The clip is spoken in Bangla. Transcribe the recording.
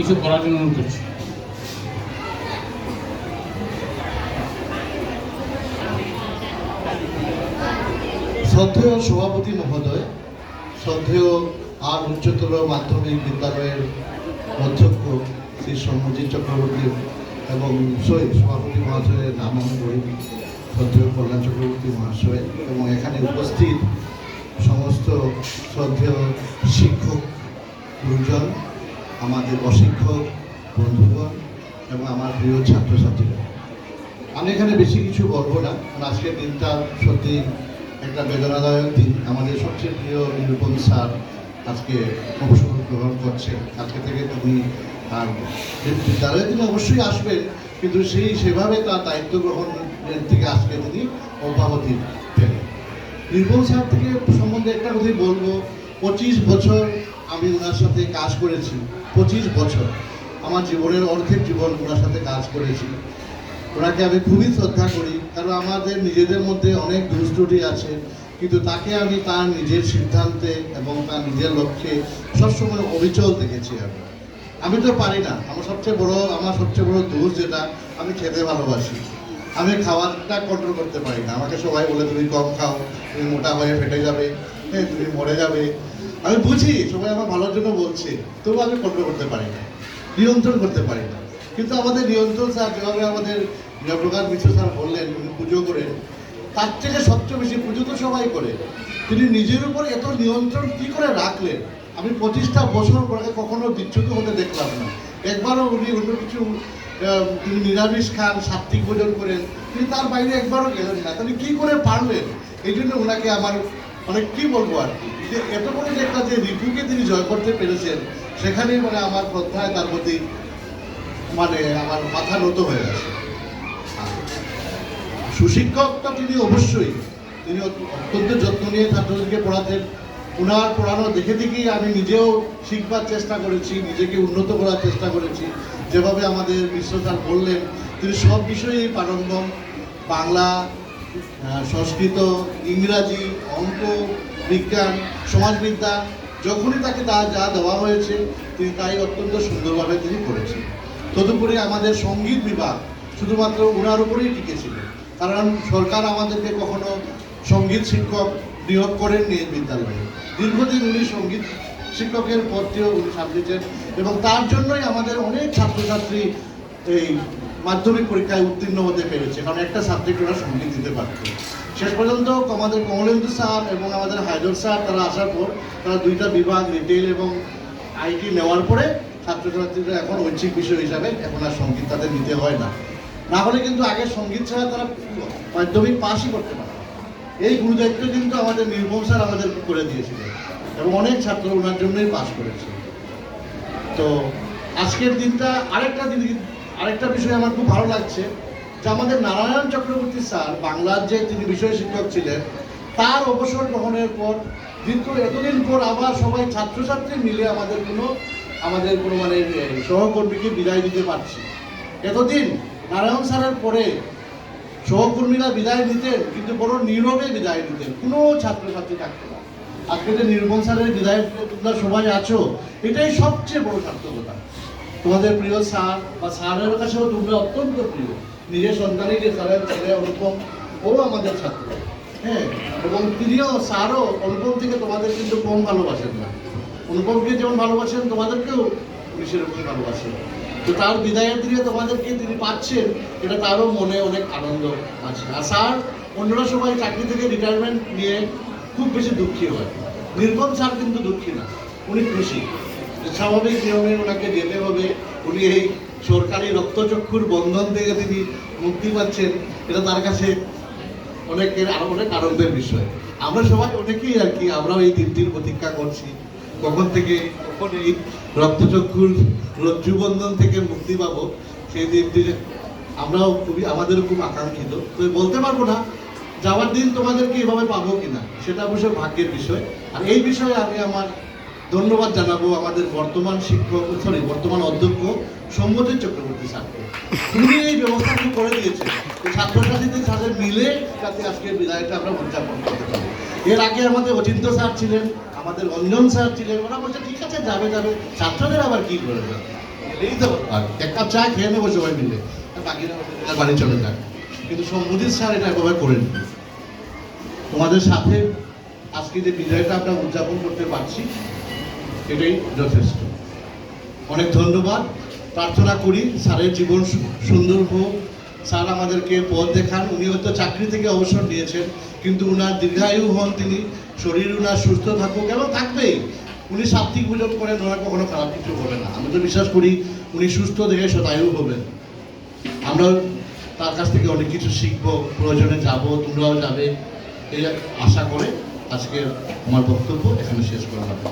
কিছু করার জন্য অনুরোধ করছি। শ্রদ্ধেয় সভাপতি মহোদয়, শ্রদ্ধেয় আর উচ্চতর মাধ্যমিক বিদ্যালয়ের অধ্যক্ষ শ্রী সৌম্যজিৎ চক্রবর্তী এবং সভাপতি মহাশয়ের নাম আমি বলিনি, শ্রদ্ধেয় কল্যাণ চক্রবর্তী মহাশয় এবং এখানে উপস্থিত সমস্ত শ্রদ্ধেয় শিক্ষক গুরুজন, আমাদের অশিক্ষক বন্ধুগণ এবং আমার প্রিয় ছাত্রছাত্রীরা, আমি এখানে বেশি কিছু বলবো না, কারণ আজকের দিনটা সত্যি একটা বেদনাদায়ক দিন। আমাদের সবচেয়ে প্রিয় নিরূপম স্যার আজকে অবসর গ্রহণ করছেন। আজকে থেকে তিনি আর বিদ্যালয়ে তিনি অবশ্যই আসবেন, কিন্তু সেভাবে তার দায়িত্ব গ্রহণ থেকে আজকে তিনি অব্যাহতি পেলেন। নিরূপম স্যার থেকে সম্বন্ধে একটা কথাই বলবো, 25 বছর আমি ওনার সাথে কাজ করেছি। 25 বছর আমার জীবনের অর্ধেক জীবন ওনার সাথে কাজ করেছি। ওনাকে আমি খুবই শ্রদ্ধা করি, কারণ আমাদের নিজেদের মধ্যে অনেক দোষ ত্রুটি আছে, কিন্তু তাকে আমি তার নিজের সিদ্ধান্তে এবং তার নিজের লক্ষ্যে সবসময় অবিচল দেখেছি। আমি তো পারি না, আমার সবচেয়ে বড় দোষ যেটা, আমি খেতে ভালোবাসি, আমি খাওয়াটা কন্ট্রোল করতে পারি না। আমাকে সবাই বলে তুমি কম খাও, তুমি মোটা হয়ে ফেটে যাবে, হ্যাঁ তুমি মরে যাবে। আমি বুঝি সবাই আমার ভালোর জন্য বলছে, তবু আমি কন্ট্রোল করতে পারি না, নিয়ন্ত্রণ করতে পারি না। কিন্তু আমাদের নিয়ন্ত্রণ স্যার যেভাবে আমাদের জয়প্রকাশ মিশ্র স্যার বললেন উনি পুজো করেন, তার থেকে সবচেয়ে বেশি পুজো তো সবাই করে, তিনি নিজের উপর এত নিয়ন্ত্রণ কী করে রাখলেন। আমি 25টা বছর পরে কখনো বিচ্যুত হতে দেখলাম না। একবারও উনি অন্য কিছু তিনি নিরামিষ খান, সাত্বিক ভোজন করেন, তিনি তার বাইরে একবারও গেলেন না। তিনি কী করে পারলেন? এই জন্য ওনাকে আমার মানে কী বলবো আর কি, যে এত বড় যে একটা যে রিপুকে তিনি জয় করতে পেরেছেন, সেখানেই মানে আমার শ্রদ্ধায় তার প্রতি মানে আমার মাথা নত হয়ে গেছে। সুশিক্ষক তো তিনি অবশ্যই, তিনি অত্যন্ত যত্ন নিয়ে ছাত্রদেরকে পড়াতেন। ওনার পড়ানো দেখে দেখেই আমি নিজেও শিখবার চেষ্টা করেছি, নিজেকে উন্নত করার চেষ্টা করেছি। যেভাবে আমাদের মিশ্র স্যার বললেন, তিনি সব বিষয়েই পারঙ্গম, বাংলা, সংস্কৃত, ইংরাজি, অঙ্ক, বিজ্ঞান, সমাজবিদ্যা, যখনই তাকে যা দেওয়া হয়েছে তিনি তাই অত্যন্ত সুন্দরভাবে তিনি করেছেন। তদুপরি আমাদের সঙ্গীত বিভাগ শুধুমাত্র ওনার উপরেই টিকেছিল, কারণ সরকার আমাদেরকে কখনো সঙ্গীত শিক্ষক নিয়োগ করেননি এই বিদ্যালয়ে। দীর্ঘদিন উনি সঙ্গীত শিক্ষকের পদটিও উনি সামলেছেন এবং তার জন্যই আমাদের অনেক ছাত্রছাত্রী এই মাধ্যমিক পরীক্ষায় উত্তীর্ণ হতে পেরেছে, কারণ একটা সাবজেক্ট ওরা সঙ্গীত দিতে পারত। শেষ পর্যন্ত আমাদের কমলেন্দু স্যার এবং আমাদের হায়দর স্যার তারা আসার পর তারা দুইটা বিভাগ রিটেল এবং আইটি নেওয়ার পরে ছাত্রছাত্রীরা এখন ঐচ্ছিক বিষয় হিসাবে এখন আর সঙ্গীত তাদের নিতে হয় না। না হলে কিন্তু আগে সঙ্গীত ছাড়া তারা মাধ্যমিক পাসই করতে পারে। এই গুরুদায়িত্ব কিন্তু আমাদের নিরূপম স্যার আমাদের করে দিয়েছিলেন এবং অনেক ছাত্র ওনার জন্যই পাস করেছে। তো আজকের দিনটা আরেকটা বিষয় আমার খুব ভালো লাগছে, যে আমাদের নারায়ণ চক্রবর্তী স্যার বাংলার যে তিনি বিষয় শিক্ষক ছিলেন, তার অবসর গ্রহণের পর কিন্তু এতদিন পর আবার সবাই ছাত্রছাত্রী মিলে আমাদের কোনো মানে সহকর্মীকে বিদায় দিতে পারছি। এতদিন নারায়ণ স্যারের পরে সহকর্মীরা বিদায় নিতেন, কিন্তু বড় নীরবে বিদায় নিতেন, কোনো ছাত্রছাত্রী থাকতো না। আজকে যে নিরূপম স্যারের বিদায় তোমরা সবাই আছো, এটাই সবচেয়ে বড় সার্থকতা। তোমাদের প্রিয় স্যার বা স্যারের কাছেও তোমরা অত্যন্ত প্রিয়, নিজের সন্তানই যে স্যারের ছেলে অনুপম, ও আমাদের ছাত্র, হ্যাঁ, এবং তিনিও স্যারও অনুপম থেকে তোমাদের কিন্তু কম ভালোবাসেন না। অনুপমকে যেমন ভালোবাসেন তোমাদেরকেও উনি সেরকম ভালোবাসেন। তো তার বিদায়ের দিনে তোমাদেরকে তিনি পাচ্ছেন, এটা তারও মনে অনেক আনন্দ আছে। আর স্যার অন্যরা সবাই চাকরি থেকে রিটায়ারমেন্ট নিয়ে খুব বেশি দুঃখী হয়, নির্মম স্যার কিন্তু দুঃখী না, উনি খুশি। স্বাভাবিক নিয়মে ওনাকে যেতে হবে, উনি এই সরকারি রক্তচক্ষুর বন্ধন থেকে তিনি মুক্তি পাচ্ছেন, এটা তার কাছে অনেক আনন্দের বিষয়। আমরা সবাই অনেকেই আর কি, আমরাও এই দিনটির প্রতীক্ষা করছি, কখন এই রক্তচক্ষুর রজ্জুবন্ধন থেকে মুক্তি পাবো, সেই দিনটি আমাদেরও খুব আকাঙ্ক্ষিত। তো বলতে পারবো না যাওয়ার দিন তোমাদেরকে এভাবে পাবো কিনা, সেটা অবশ্যই ভাগ্যের বিষয়। আর এই বিষয়ে আমি আমার ধন্যবাদ জানাবো আমাদের বর্তমান অধ্যক্ষ সৌম্যজিৎ চক্রবর্তী স্যারকে। উনি এই ব্যবস্থাটি করে দিয়েছেন ছাত্রছাত্রীদের সাথে মিলে যাতে আজকের বিদায়টা আমরা উদযাপন করতে পারি। এর আগে আমাদের অচিন্ত স্যার ছিলেন, আমাদের অঞ্জন স্যার ছিলেন, ওরা বলছে ঠিক আছে যাবে, ছাত্রদের আবার কি করে যাবে। এই তো আর এক কাপ চা খেয়ে নেবো সবাই মিলে, আর বাকিরা বাড়ি চলে যাক। কিন্তু মুদিত স্যার এটা একবার করেন। তোমাদের সাথে আজকে যে বিজয়টা আমরা উদযাপন করতে পারছি এটাই যথেষ্ট। অনেক ধন্যবাদ। প্রার্থনা করি স্যারের জীবন সুন্দর হোক, স্যার আমাদেরকে পথ দেখান। উনি হয়তো চাকরি থেকে অবসর নিয়েছেন, কিন্তু উনার দীর্ঘায়ু হন, তিনি শরীর উনার সুস্থ থাকুক এবং থাকবেই। উনি সাত্বিক ভোজন করেন, ওনার কখনো খারাপ কিছু হবে না। আমি তো বিশ্বাস করি উনি সুস্থ দেখে শতায়ু হবেন। আমরা তার কাছ থেকে অনেক কিছু শিখবো, প্রয়োজনে যাব, তোমরাও যাবে, এই আশা করে আজকে আমার বক্তব্য এখানে শেষ করা হবে।